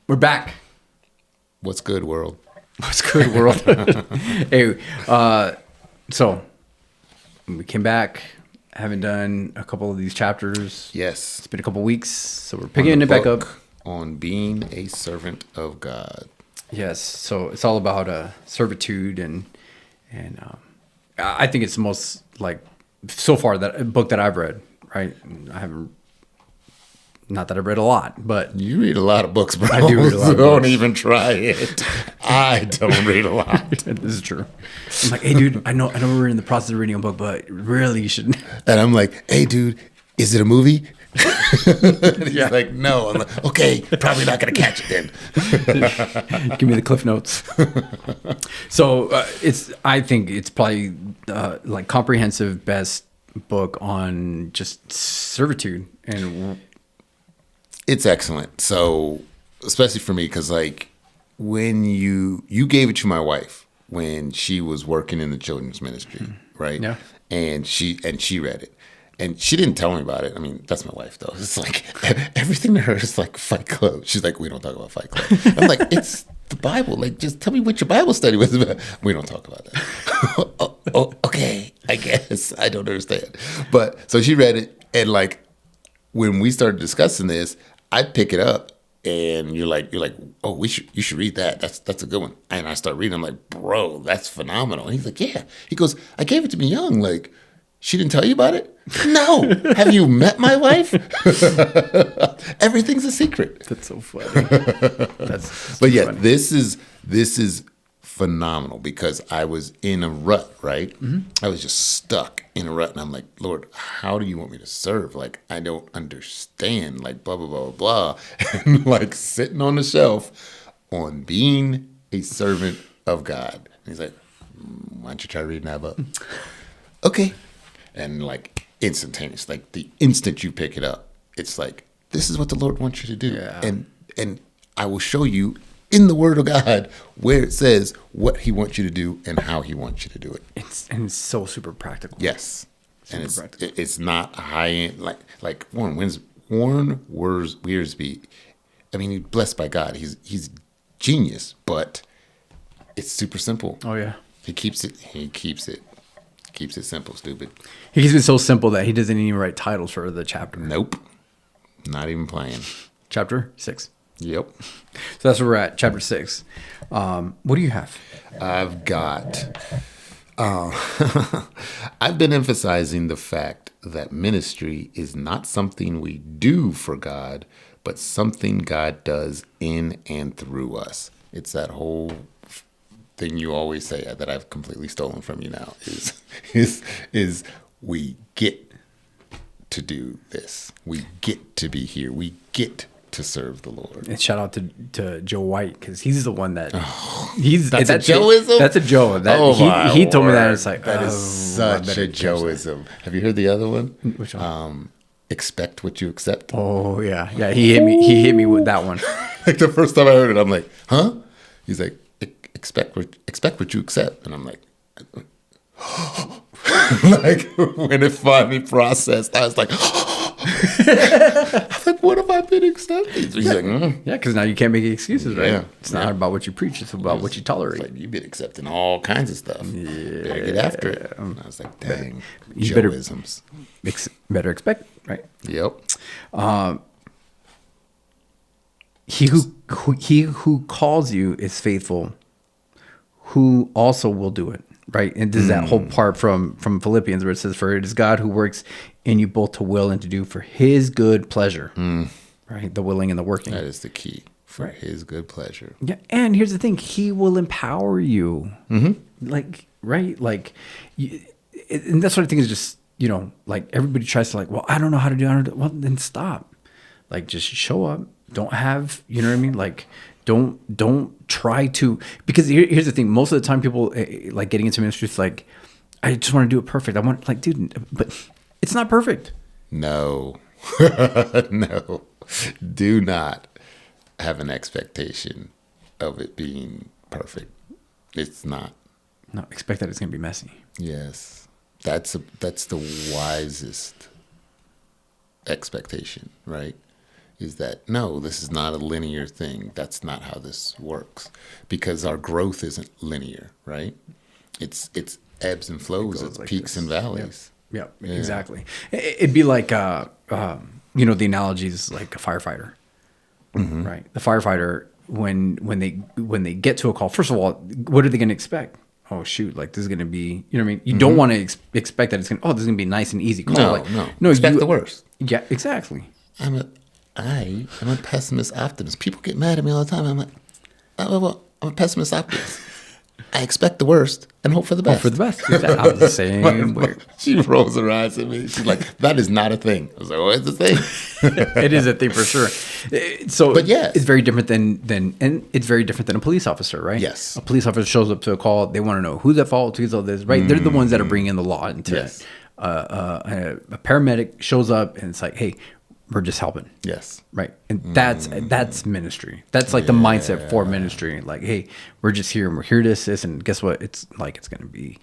We're back. What's good, world? What's good, world? Hey, so we came back. Haven't done a couple of these chapters. Yes. It's been a couple weeks, so we're picking it back up. On being a servant of God. Yes, so it's all about servitude and I think it's the most like so far that book that I've read. Right, I haven't. Not that I've read a lot, but You read a lot of books, bro. I do read a lot of Don't books. even try it. I don't read a lot. this is true. I'm like, hey, dude, I know we're in the process of reading a book, but really, you should. And I'm like, hey, dude, is it a movie? And he's like, no. I'm like, okay, probably not going to catch it then. Give me the cliff notes. So I think it's probably like comprehensive best book on just servitude and. It's excellent. So, especially for me, because like when you gave it to my wife when she was working in the children's ministry, right? Yeah. And she read it, and she didn't tell me about it. I mean, that's my wife though. It's like everything to her is like Fight Club. She's like, we don't talk about Fight Club. I'm like, it's the Bible. Like, just tell me what your Bible study was about. We don't talk about that. Okay, I guess I don't understand. But so she read it, and like when we started discussing this, I pick it up, and you're like, oh, you should read that. That's a good one. And I start reading. I'm like, bro, that's phenomenal. And he's like, yeah. He goes, I gave it to me young. Like, she didn't tell you about it? No. Have you met my wife? Everything's a secret. That's so funny. That's But yeah, funny. this is phenomenal because I was in a rut, right? Mm-hmm. I was just stuck in a rut, and I'm like, Lord, how do you want me to serve? Like, I don't understand, like, blah, blah, blah, blah. And like sitting on the shelf on being a servant of God. And he's like, why don't you try reading that book? Okay. And like instantaneous, like the instant you pick it up, it's like, this is what the Lord wants you to do. Yeah. And I will show you in the Word of God where it says what He wants you to do and how He wants you to do it. It's so super practical. Yes. Super And practical. it's not high end like Warren Wiersbe. I mean, he's blessed by God. He's genius, but it's super simple. Oh yeah. He keeps it simple, stupid. He keeps it so simple that he doesn't even write titles for the chapter. Nope. Not even playing. Chapter 6. Yep. So that's where we're at, chapter 6. What do you have? I've got. I've been emphasizing the fact that ministry is not something we do for God, but something God does in and through us. It's that whole thing you always say that I've completely stolen from you now is we get to do this. We get to be here. We get to serve the Lord. And shout out to Joe White because he's the one that That's a Joeism? That's a Joe. That he told me that. It's like that is I such better a catch that. Joeism. Have you heard the other one? Which one? Expect what you accept. Oh yeah. He hit me with that one. Like the first time I heard it, I'm like, huh? He's like, expect what you accept, and I'm like, like when it finally processed, I was like, I was like, what have I been accepting? He's like, Yeah, because now you can't make excuses, right? Yeah. It's not about what you preach; it's about what you tolerate. like you've been accepting all kinds of stuff. Better get after it. And I was like, dang, You better- Joeisms. Better expect, right? Yep. He who calls you is faithful, who also will do it. Right, and this is that whole part from Philippians where it says, "For it is God who works in you both to will and to do for His good pleasure." Right, the willing and the working. That is the key for His good pleasure. Yeah, and here's the thing: He will empower you. Like, right, like, and that's what I think is just like everybody tries to like, well, I don't know how to do it. Well, then stop. Like, just show up. Don't have, you know what I mean? Like, don't try to, because here's the thing. Most of the time people like getting into ministry, it's like, I just want to do it perfect. I want, like, dude, but it's not perfect. No, no, do not have an expectation of it being perfect. It's not. No, expect that it's going to be messy. Yes, that's the wisest expectation, right? is that no, this is not a linear thing. That's not how this works, because our growth isn't linear, right? It's ebbs and flows, it's like peaks this. and valleys. Yep, exactly. It'd be like, the analogy is like a firefighter, right? The firefighter, when they get to a call, first of all, what are they going to expect? Oh shoot! Like this is going to be, you know what I mean? You don't want to expect that it's going. Oh, this is going to be a nice and easy call. No. Expect the worst. Yeah, exactly. I'm a pessimist optimist. People get mad at me all the time. I'm like, well, I'm a pessimist optimist. I expect the worst and hope for the best. For the best. I'm the same way. She rolls her eyes at me. She's like, that is not a thing. I was like, oh, it's a thing. It is a thing for sure. So, But yes. it's very different than it's very different than a police officer, right? Yes. A police officer shows up to a call. They want to know who's at fault, who's all this, right? They're the ones that are bringing the law into Yes. it. A paramedic shows up and it's like, hey, we're just helping. Yes. Right. And that's ministry. That's like the mindset for ministry. Like, hey, we're just here and we're here to assist. And guess what? It's going to be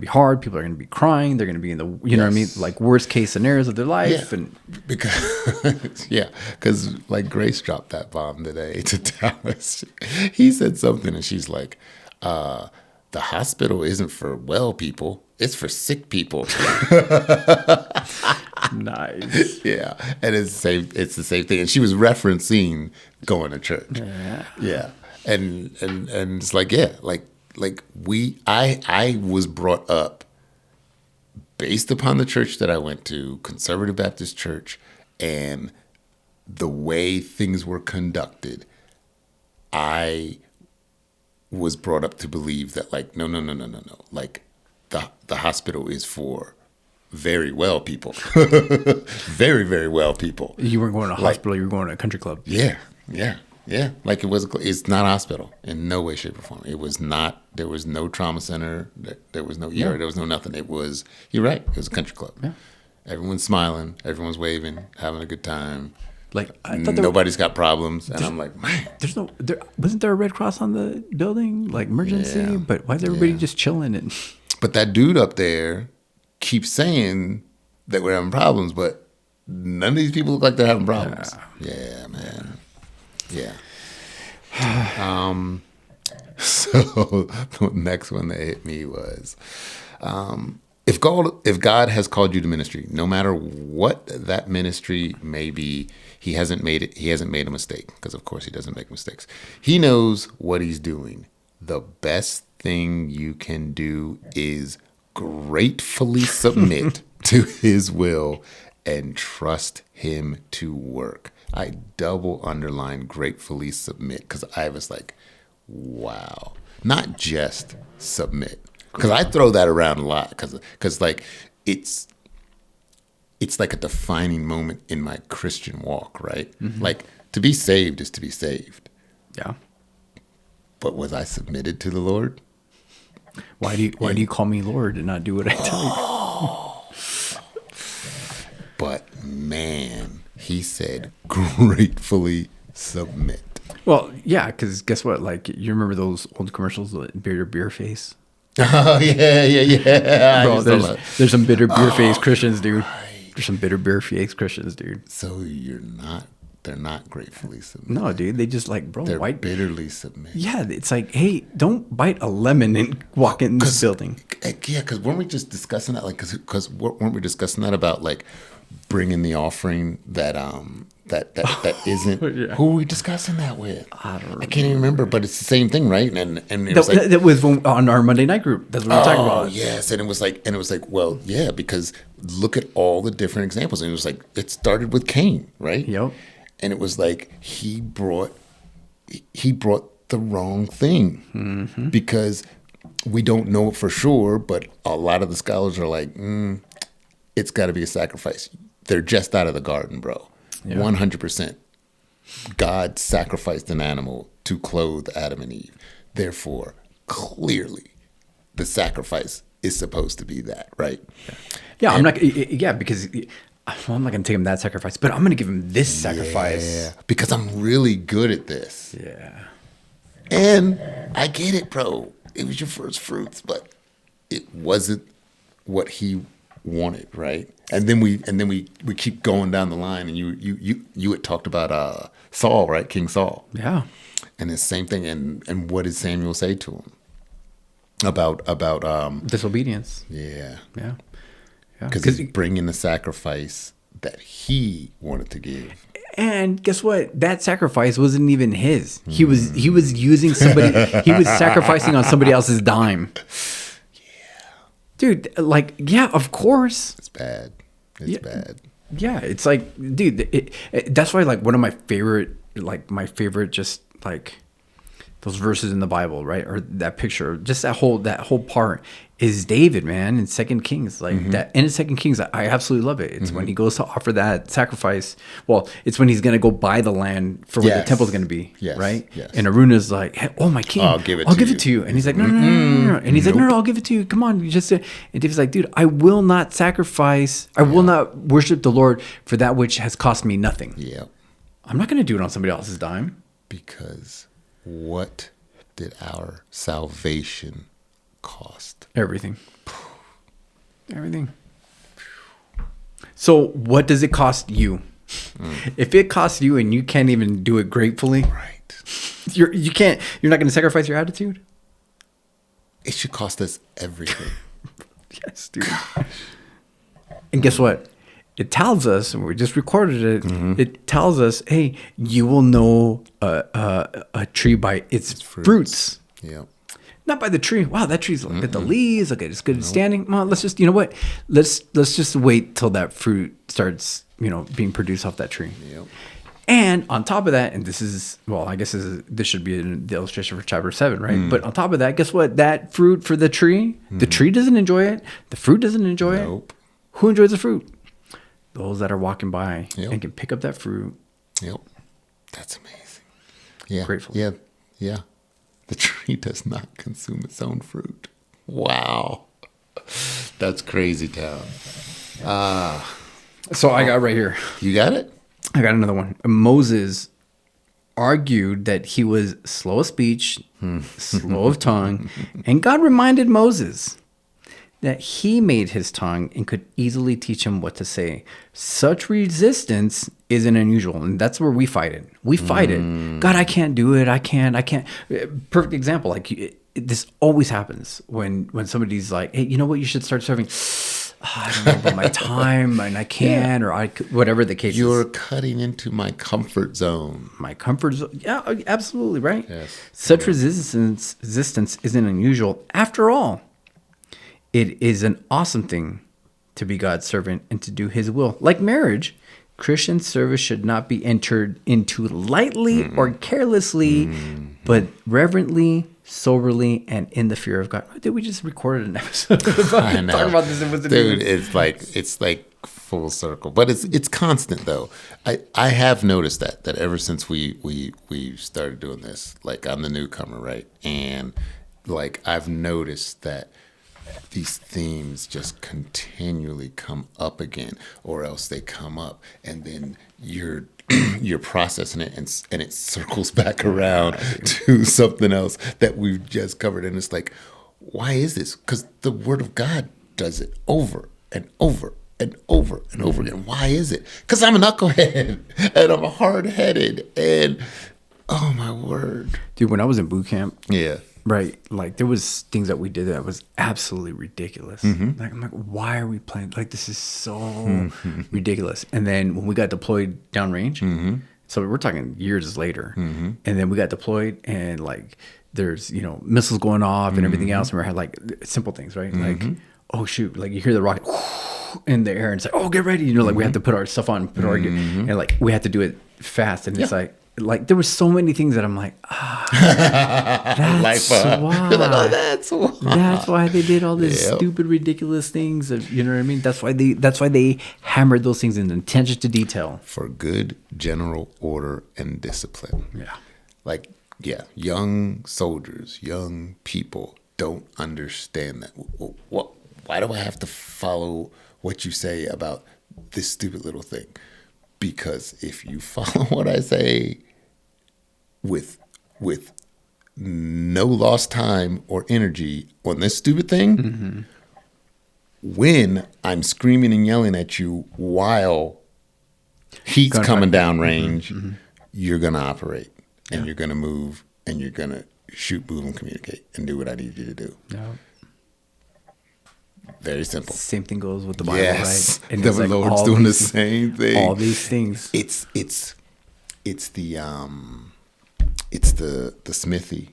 hard. People are going to be crying. They're going to be in the, you know what I mean? Like worst case scenarios of their life. Yeah. And Because like Grace dropped that bomb today to Dallas. He said something and she's like, the hospital isn't for well people. It's for sick people. nice. Yeah. And it's the same thing. And she was referencing going to church. Yeah. And it's like, yeah, like I was brought up based upon the church that I went to, Conservative Baptist Church, and the way things were conducted. I was brought up to believe that like, no. Like the hospital is for very well people, very, very well people. You weren't going to a hospital. You were going to a country club. Yeah. Like it's not a hospital in no way, shape, or form. It was not. There was no trauma center. There was no ER. There was no nothing. It was. You're right. It was a country club. Yeah. Everyone's smiling. Everyone's waving, having a good time. Like I thought nobody's got problems, and I'm like, man, wasn't there a Red Cross on the building, like emergency? Yeah. But why is everybody just chilling? And but that dude up there keeps saying that we're having problems, but none of these people look like they're having problems. Yeah, man. Yeah. So the next one that hit me was, if God has called you to ministry, no matter what that ministry may be, he hasn't made a mistake, because of course he doesn't make mistakes. He knows what he's doing. The best thing you can do is gratefully submit to his will and trust him to work. I double underline gratefully submit, because I was like, wow, not just submit. Because I throw that around a lot, because like it's like a defining moment in my Christian walk, right? Mm-hmm. Like to be saved is to be saved. Yeah. But was I submitted to the Lord? Why do you call me Lord and not do what I tell you? But man, he said gratefully submit. Well, yeah, because guess what? Like, you remember those old commercials, bitter beer face? Oh, yeah. Bro, there's some bitter beer face Christians, dude. There's some bitter beer face Christians, dude. So they're not gratefully submit. No, dude, they just like, bro, they're bitterly submit. Yeah, it's like, hey, don't bite a lemon and walk in this building. Yeah, because weren't we just discussing that? Like, because weren't we discussing that about like bringing the offering that isn't? Yeah. Who were we discussing that with? I can't even remember, but it's the same thing, right? And it was like, that was on our Monday night group. That's what we were talking about. Yes, and it was like, well, yeah, because look at all the different examples, and it was like it started with Cain, right? Yep. And it was like he brought the wrong thing, because we don't know it for sure, but a lot of the scholars are like, it's got to be a sacrifice. They're just out of the garden, bro. 100%. God sacrificed an animal to clothe Adam and Eve. Therefore, clearly, the sacrifice is supposed to be that, right? Yeah, I'm not. Yeah, because I'm not going to take him that sacrifice, but I'm going to give him this sacrifice. Yeah, because I'm really good at this. Yeah. And I get it, bro. It was your first fruits, but it wasn't what he wanted, right? And then we keep going down the line, and you had talked about Saul, right? King Saul. Yeah. And the same thing. And what did Samuel say to him about Disobedience. yeah, Yeah. Yeah. because he's bringing the sacrifice that he wanted to give. And guess what? That sacrifice wasn't even his. He was using somebody. He was sacrificing on somebody else's dime. Dude, like, yeah, of course. It's bad. It's bad. Yeah, it's like, dude, that's why, like, one of my favorite, just like those verses in the Bible, right? Or that picture, just that whole part is David, man, in Second Kings. Like that, and in Second Kings, I absolutely love it. It's when he goes to offer that sacrifice. Well, it's when he's going to go buy the land for where the temple's going to be, right? Yes. And Aruna's like, hey, oh, my king, I'll give it to you. And he's like, no. And he's like, no, I'll give it to you. Come on. You just, and David's like, dude, I will not sacrifice. I will not worship the Lord for that which has cost me nothing. Yeah. I'm not going to do it on somebody else's dime. Because what did our salvation cost? Everything. So what does it cost you? If it costs you and you can't even do it gratefully, Right. you're not going to sacrifice your attitude? It should cost us everything. Yes, dude. And guess what? It tells us, and we just recorded it. It tells us, hey, you will know a tree by its fruits. Yeah. Not by the tree. Wow, that tree's look at the leaves. Okay, it's good at standing. Well, let's just, you know what? Let's just wait till that fruit starts, being produced off that tree. Yep. And on top of that, and this is, well, I guess this should be the illustration for chapter 7, right? But on top of that, guess what? That fruit for the tree doesn't enjoy it. The fruit doesn't enjoy Nope. it. Who enjoys the fruit? Those that are walking by Yep. and can pick up that fruit. Yep. That's amazing. Yeah. Grateful. Yeah. Yeah. The tree does not consume its own fruit. Wow. That's crazy town. So I got right here. You got it? I got another one. Moses argued that he was slow of speech, slow of tongue, and God reminded Moses that he made his tongue and could easily teach him what to say. Such resistance isn't unusual, and that's where we fight it. We fight it. God, I can't do it. I can't. Perfect example. Like this always happens when somebody's like, "Hey, you know what? You should start serving." I don't know about my time, and I can't, or whatever the case You're is. cutting into my comfort zone. My comfort zone. Yeah, absolutely right. Yes. Such resistance isn't unusual. After all, it is an awesome thing to be God's servant and to do his will. Like marriage, Christian service should not be entered into lightly or carelessly, but reverently, soberly, and in the fear of God. Did we just recorded an episode I know. talking about this? It wasn't Dude, even- it's like full circle. But it's constant though. I have noticed that ever since we started doing this, like I'm the newcomer, right? And like I've noticed that these themes just continually come up again, or else they come up and then you're processing it and it circles back around to something else that we've just covered. And it's like, why is this? Because the word of God does it over and over and over and over again. Why is it? Because I'm a knucklehead and I'm hard-headed and oh my word. Dude, when I was in boot camp, Yeah. right, like there was things that we did that was absolutely ridiculous. Like I'm like, why are we playing? Like this is so ridiculous. And then when we got deployed downrange, so we're talking years later, and then we got deployed and like there's missiles going off and everything else, and we had like simple things, right? Like oh shoot, like you hear the rocket in the air and it's like oh get ready, like we have to put our stuff on, put our gear, and like we had to do it fast, and it's like there were so many things that I'm like, that's why. That's why. That's why they did all these Yep. stupid, ridiculous things. You know what I mean? That's why they hammered those things in attention to detail. For good general order and discipline. Yeah. Like, yeah, young soldiers, young people don't understand that. What? Why do I have to follow what you say about this stupid little thing? Because if you follow what I say with no lost time or energy on this stupid thing, when I'm screaming and yelling at you while heat's Gonna coming try- down range, you're going to operate and you're going to move and you're going to shoot, move, and communicate and do what I need you to do. Yeah. Very simple. Same thing goes with the Bible, Yes. right? And The it's like Lord's all doing the these- same thing. All these things. It's the smithy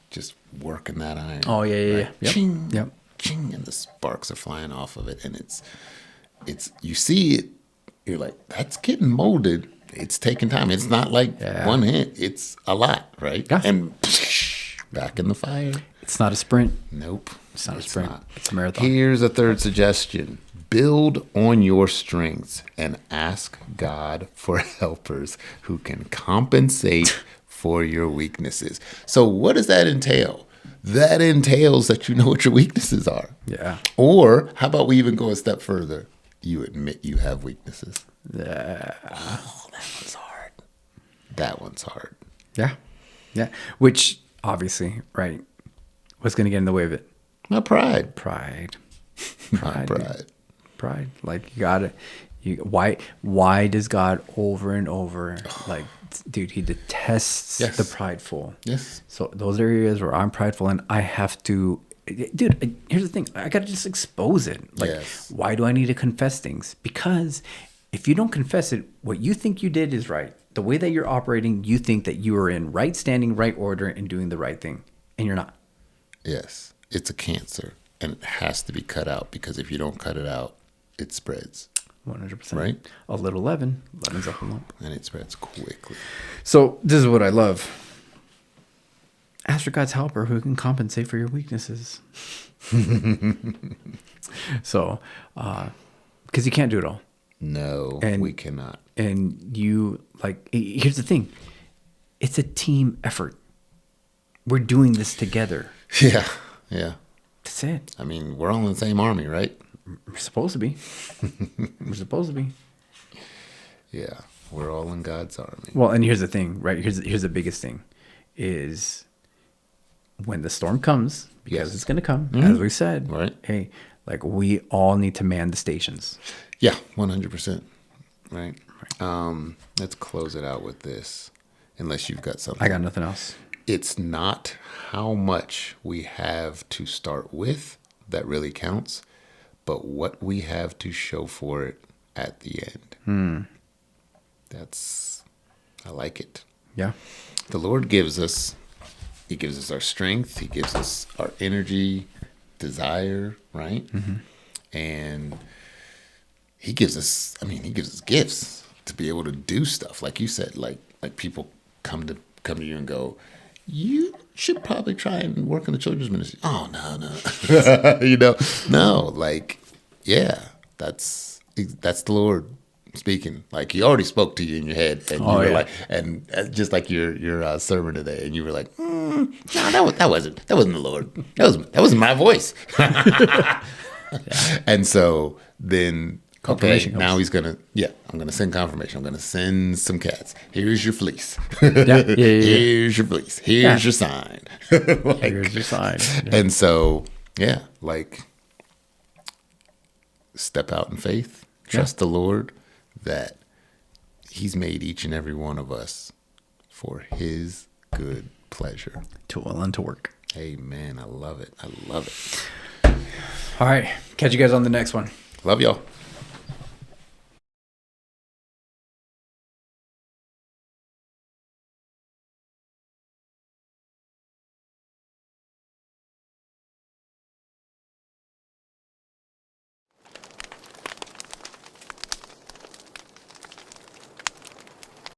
just working that iron. Oh, yeah, yeah, right? yeah. Yep. Ching, Yep. ching, and the sparks are flying off of it, and it's you see it, you're like, that's getting molded. It's taking time. It's not like Yeah. one hit. It's a lot, right? Yeah. And back in the fire. It's not a sprint. Nope. It's not a sprint. It's a marathon. Here's a third suggestion. Build on your strengths and ask God for helpers who can compensate for your weaknesses. So what does that entail? That entails that you know what your weaknesses are. Yeah. Or how about we even go a step further? You admit you have weaknesses. Yeah. Oh, that one's hard. That one's hard. Yeah. Yeah. Which obviously, right, what's going to get in the way of it? My pride. Pride. My Pride. pride. Pride. Like you got it. Why does God over and over, like, dude, he detests Yes. the prideful. Yes. So those are areas where I'm prideful and I have to, dude, here's the thing. I got to just expose it. Like, Yes. why do I need to confess things? Because if you don't confess it, what you think you did is right. The way that you're operating, you think that you are in right standing, right order, and doing the right thing. And you're not. Yes. It's a cancer and it has to be cut out because if you don't cut it out, it spreads 100%. Right. A little leaven. Leaven's up a lump. and it spreads quickly. So this is what I love. Ask for God's helper who can compensate for your weaknesses. So, because you can't do it all. No, And- we cannot. And you, like, here's the thing. It's a team effort. We're doing this together. Yeah. Yeah. That's it. I mean, we're all in the same army, right? We're supposed to be. We're supposed to be. Yeah. We're all in God's army. Well, and here's the thing, right? Here's the biggest thing is when the storm comes, because Yes. it's going to come, as we said, Right. hey, like we all need to man the stations. Yeah, 100%. Right. Let's close it out with this, unless you've got something. I got nothing else. It's not how much we have to start with that really counts, but what we have to show for it at the end. I like it. Yeah. The Lord gives us, He gives us our strength, He gives us our energy, desire, right? And He gives us, He gives us gifts to be able to do stuff. Like you said, like people come to you and go, you should probably try and work in the children's ministry. Oh, no. No, like, yeah, that's the Lord speaking. Like he already spoke to you in your head, and you were yeah. like, and just like your sermon today, and you were like, no, that wasn't the Lord. That wasn't my voice. And so then, okay, Confirmation now comes. he's gonna, I'm gonna send confirmation. I'm gonna send some cats. Here's your fleece. Yeah. Here's your fleece. Here's Yeah. your sign. Like, Here's your sign. Yeah. and so, like, step out in faith, trust the Lord that He's made each and every one of us for His good pleasure. To will and to work. Amen. I love it. I love it. All right. Catch you guys on the next one. Love y'all.